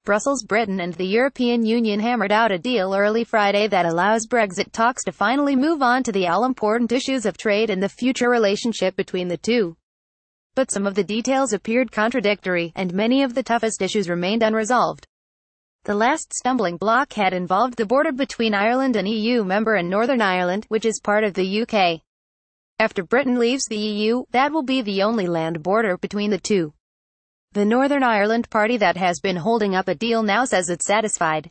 Brussels, Britain and the European Union hammered out a deal early Friday that allows Brexit talks to finally move on to the all-important issues of trade and the future relationship between the two. But some of the details appeared contradictory, and many of the toughest issues remained unresolved. The last stumbling block had involved the border between Ireland, an EU member, and Northern Ireland, which is part of the UK. After Britain leaves the EU, that will be the only land border between the two. The Northern Ireland party that has been holding up a deal now says it's satisfied.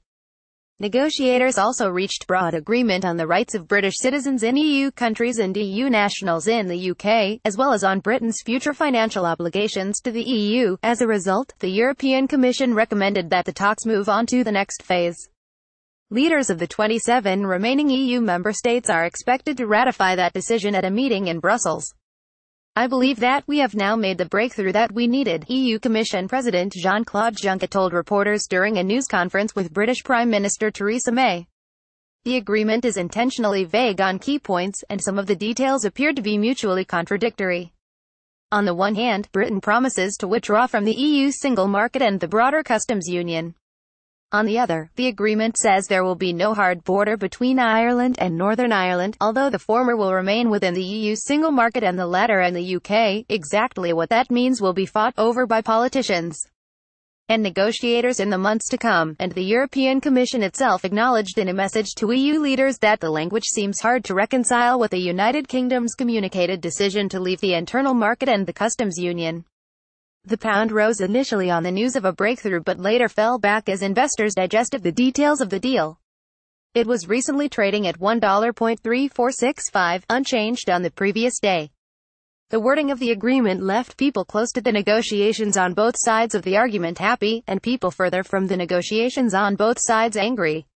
Negotiators also reached broad agreement on the rights of British citizens in EU countries and EU nationals in the UK, as well as on Britain's future financial obligations to the EU. As a result, the European Commission recommended that the talks move on to the next phase. Leaders of the 27 remaining EU member states are expected to ratify that decision at a meeting in Brussels. I believe that we have now made the breakthrough that we needed, EU Commission President Jean-Claude Juncker told reporters during a news conference with British Prime Minister Theresa May. The agreement is intentionally vague on key points, and some of the details appear to be mutually contradictory. On the one hand, Britain promises to withdraw from the EU single market and the broader customs union. On the other, the agreement says there will be no hard border between Ireland and Northern Ireland, although the former will remain within the EU single market and the latter and the UK. Exactly what that means will be fought over by politicians and negotiators in the months to come, and the European Commission itself acknowledged in a message to EU leaders that the language seems hard to reconcile with the United Kingdom's communicated decision to leave the internal market and the customs union. The pound rose initially on the news of a breakthrough but later fell back as investors digested the details of the deal. It was recently trading at $1.3465, unchanged on the previous day. The wording of the agreement left people close to the negotiations on both sides of the argument happy, and people further from the negotiations on both sides angry.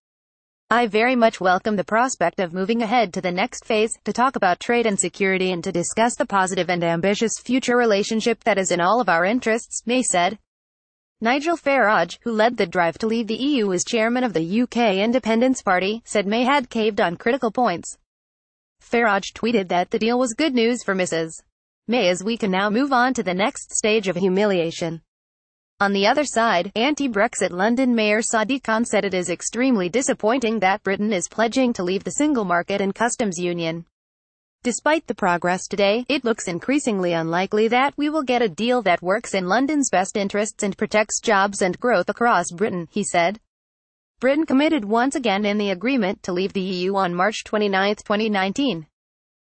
I very much welcome the prospect of moving ahead to the next phase, to talk about trade and security and to discuss the positive and ambitious future relationship that is in all of our interests, May said. Nigel Farage, who led the drive to leave the EU as chairman of the UK Independence Party, said May had caved on critical points. Farage tweeted that the deal was good news for Mrs. May as we can now move on to the next stage of humiliation. On the other side, anti-Brexit London Mayor Sadiq Khan said it is extremely disappointing that Britain is pledging to leave the single market and customs union. Despite the progress today, it looks increasingly unlikely that we will get a deal that works in London's best interests and protects jobs and growth across Britain, he said. Britain committed once again in the agreement to leave the EU on March 29, 2019.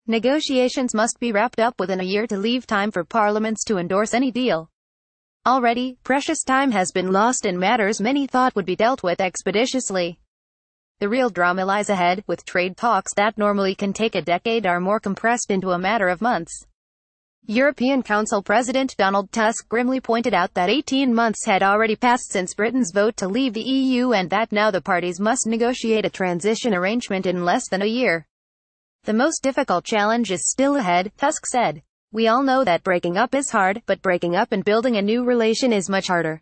Negotiations must be wrapped up within a year to leave time for parliaments to endorse any deal. Already, precious time has been lost in matters many thought would be dealt with expeditiously. The real drama lies ahead, with trade talks that normally can take a decade are more compressed into a matter of months. European Council President Donald Tusk grimly pointed out that 18 months had already passed since Britain's vote to leave the EU and that now the parties must negotiate a transition arrangement in less than a year. The most difficult challenge is still ahead, Tusk said. We all know that breaking up is hard, but breaking up and building a new relation is much harder.